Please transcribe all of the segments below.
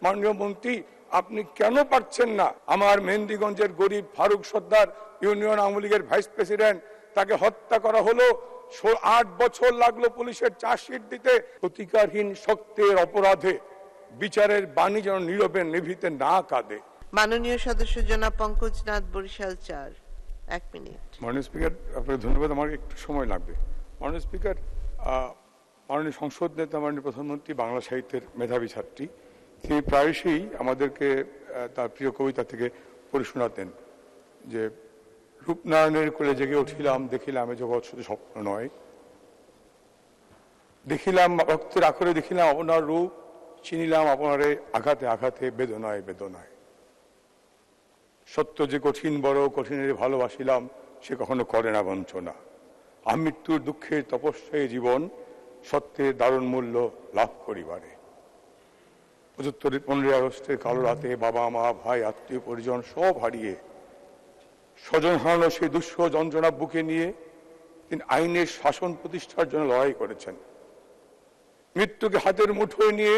মাননীয় মন্ত্রী আপনি কেন পারছেন না আমার মেহেন্দিগঞ্জের গরিব ফারুক সর্দার ইউনিয়ন আওয়ামী লীগের ভাইস প্রেসিডেন্ট তাকে হত্যা করা হলো 8 বছর লাগলো পুলিশের চার্জশিট দিতে প্রতিকারহীন শক্তির অপরাধে বিচারের বাণী যেন নীরবে নিভিতে না কাঁদে। মাননীয় সদস্য জনাব পঙ্কজনাথ বরিশাল 4 1 মিনিট। মাননীয় স্পিকার আপনাকে ধন্যবাদ, আমার একটু সময় লাগবে। মাননীয় স্পিকার মাননীয় সংসদ নেতা মাননীয় প্রধানমন্ত্রী বাংলা সাহিত্যের মেধাবী ছাত্রী, তিনি প্রায়শই আমাদেরকে তার প্রিয় কবিতা থেকে পড়ে শোনাতেন যে রূপনারায়ণের কোলে জেগে উঠিলাম দেখিলাম এ জগৎ শুধু স্বপ্ন নয়, দেখিলাম রক্তের আখরে দেখিলাম আপনার রূপ, চিনিলাম আপনারে আঘাতে আঘাতে বেদনায় বেদনায়। সত্য যে কঠিন বড় কঠিনের ভালোবাসিলাম সে কখনো করে না বঞ্চনা, আমৃত্যুর দুঃখের তপস্যায় জীবন সত্যের দারুণ মূল্য লাভ করিবারে। 15ই আগস্টের কালো রাতে বাবা মা ভাই আত্মীয় পরিজন সব হারিয়ে স্বজন হারানো সেই দুঃসহ যন্ত্রণা বুকে নিয়ে তিনি আইনের শাসন প্রতিষ্ঠার জন্য লড়াই করেছেন। মৃত্যুকে হাতের মুঠোয় নিয়ে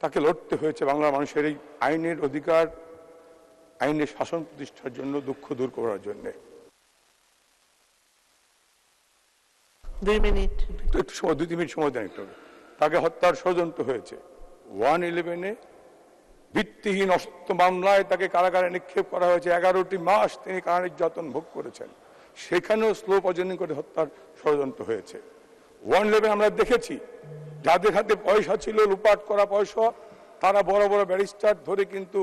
তাকে লড়তে হয়েছে বাংলার মানুষের এই আইনের অধিকার, আইনের শাসন প্রতিষ্ঠার জন্য, দুঃখ দূর করার জন্য। 2 মিনিট একটু সময় 2-3 মিনিট সময় দেন একটু। তাকে হত্যার ষড়যন্ত্র হয়েছে। 111-এ ভিত্তিহীন অসত্য মামলায় তাকে কারাগারে নিক্ষেপ করা হয়েছে। 11টি মাস তিনি কারা নির্যাতন ভোগ করেছেন। সেখানেও স্লো পয়জনিং করে হত্যার ষড়যন্ত্র হয়েছে। 111 আমরা দেখেছি যাদের হাতে পয়সা ছিল, লুপাট করা পয়সা, তারা বড় বড় ব্যারিস্টার ধরে কিন্তু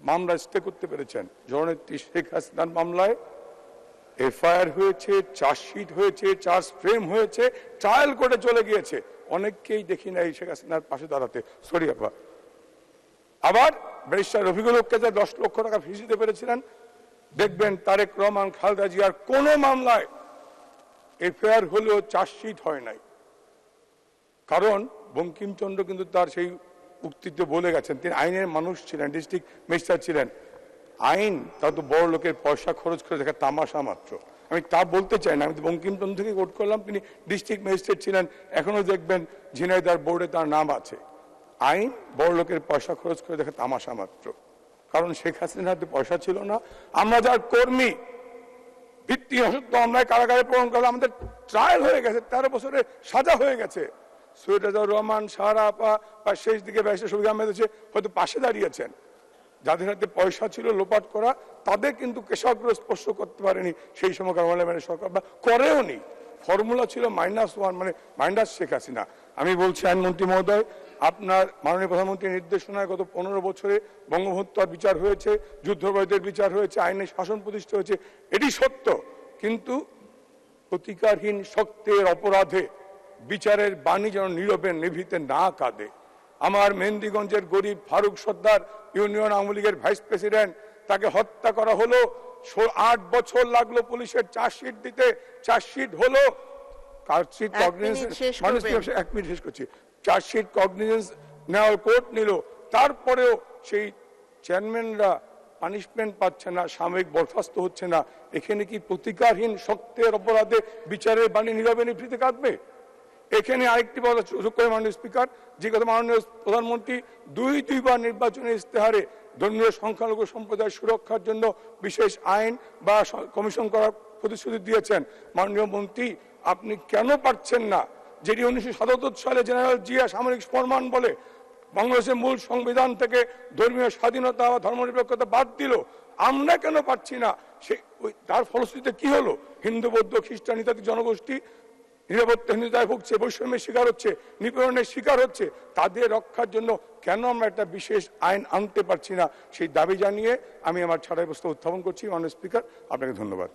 মামলা স্টে করতে পেরেছেন। জননেত্রী শেখ হাসিনার মামলায় এফআইআর হয়েছে, চার্জশিট হয়েছে, চার্জ ফ্রেম হয়েছে, ট্রায়াল কোর্টে চলে গিয়েছে। অনেককেই দেখি না এই শেখ হাসিনার পাশে দাঁড়াতে। সরি আপা। আবার ব্যারিস্টার রফিকুল হককে 10 লক্ষ টাকা ফিস দিতে পেরেছিলেন। দেখবেন তারেক রহমান খালেদা জিয়ার কোন মামলায় এফআইআর হলেও চার্জশিট হয় নাই। কারণ বঙ্কিমচন্দ্র কিন্তু তার সেই উক্তিতে বলে গেছেন, তিনি আইনের মানুষ ছিলেন, ডিস্ট্রিক্ট ম্যাজিস্ট্রেট ছিলেন। আইন তা তো বড় লোকের পয়সা খরচ করে দেখা তামাশা মাত্র। আমি তা বলতে চাই না, আমি তো বঙ্কিমচন্দ্র থেকে কোট করলাম, তিনি ডিস্ট্রিক্ট ম্যাজিস্ট্রেট ছিলেন। এখনো দেখবেন ঝিনাইদহ বোর্ডে তার নাম আছে। আইন বড় লোকের পয়সা খরচ করে দেখা তামাশা মাত্র। কারণ শেখ হাসিনার হাতে পয়সা ছিল না। আমরা যার কর্মী ভিত্তি অসত্য মামলায় কারাগারে প্রেরণ করলাম, আমাদের ট্রায়াল হয়ে গেছে, 13 বছরের সাজা হয়ে গেছে। সৈয়দ রাজাউর রহমান, সাহারা আপা বা শেষ দিকে ব্যারিস্টার শফিক আহমেদ হয়তো পাশে দাঁড়িয়েছেন। যাদের হাতে পয়সা ছিল লোপাট করা, তাদের কিন্তু কেশাগ্র স্পর্শ করতে পারেনি সেই সময় কামালের সরকার, বা করেও নি। ফর্মুলা ছিল -1, মানে মাইনাস শেখ হাসিনা। আমি বলছি আইনমন্ত্রী মহোদয়, আপনার মাননীয় প্রধানমন্ত্রীর নির্দেশনায় গত 15 বছরে বঙ্গহত্যার বিচার হয়েছে, যুদ্ধাপরাধীদের বিচার হয়েছে, আইনের শাসন প্রতিষ্ঠা হয়েছে, এটি সত্য। কিন্তু প্রতিকারহীন শক্তির অপরাধে বিচারের বাণী যেন নীরবে নিভিতে না কাঁদে। আমার মেহেন্দিগঞ্জের গরিব ফারুক সর্দার ইউনিয়ন আওয়ামী লীগের ভাইস প্রেসিডেন্ট, তাকে হত্যা করা হলো। 8 বছর লাগলো পুলিশের চার্জশিট দিতে। চার্জশিট হলো চার্জশিট কগনিজেন্স নেওয়ার কোর্ট নিল। তারপরেও সেই চেয়ারম্যানরা পানিশমেন্ট পাচ্ছে না, সাময়িক বরখাস্ত হচ্ছে না। এখানে কি প্রতিকারহীন শক্তির অপরাধে বিচারের বাণী নীরবে নিভৃতে কাঁদবে? এখানে আরেকটি বলার সুযোগ করে মাননীয় স্পিকার, যে কথা মাননীয় প্রধানমন্ত্রী দুইবার নির্বাচনী ইস্তেহারে ধর্মীয় সংখ্যালঘু সম্প্রদায়ের সুরক্ষার জন্য বিশেষ আইন বা কমিশন করার প্রতিশ্রুতি দিয়েছেন। মাননীয় মন্ত্রী আপনি কেন পারছেন না, যেটি 1977 সালে জেনারেল জিয়া সামরিক ফরমান বলে বাংলাদেশের মূল সংবিধান থেকে ধর্মীয় স্বাধীনতা বা ধর্মনিরপেক্ষতা বাদ দিল, আমরা কেন পাচ্ছি না? তার ফলশ্রুতিতে কি হলো? হিন্দু, বৌদ্ধ, খ্রিস্টান ইত্যাদি জনগোষ্ঠী নিরাপত্তাহীনতায় ভুগছে, বৈষম্যের শিকার হচ্ছে, নিপীড়নের শিকার হচ্ছে। তাদের রক্ষার জন্য কেন আমরা একটা বিশেষ আইন আনতে পারছি না? সেই দাবি জানিয়ে আমি আমার ছাড়াই প্রস্তাব উত্থাপন করছি। মাননীয় স্পিকার, আপনাকে ধন্যবাদ।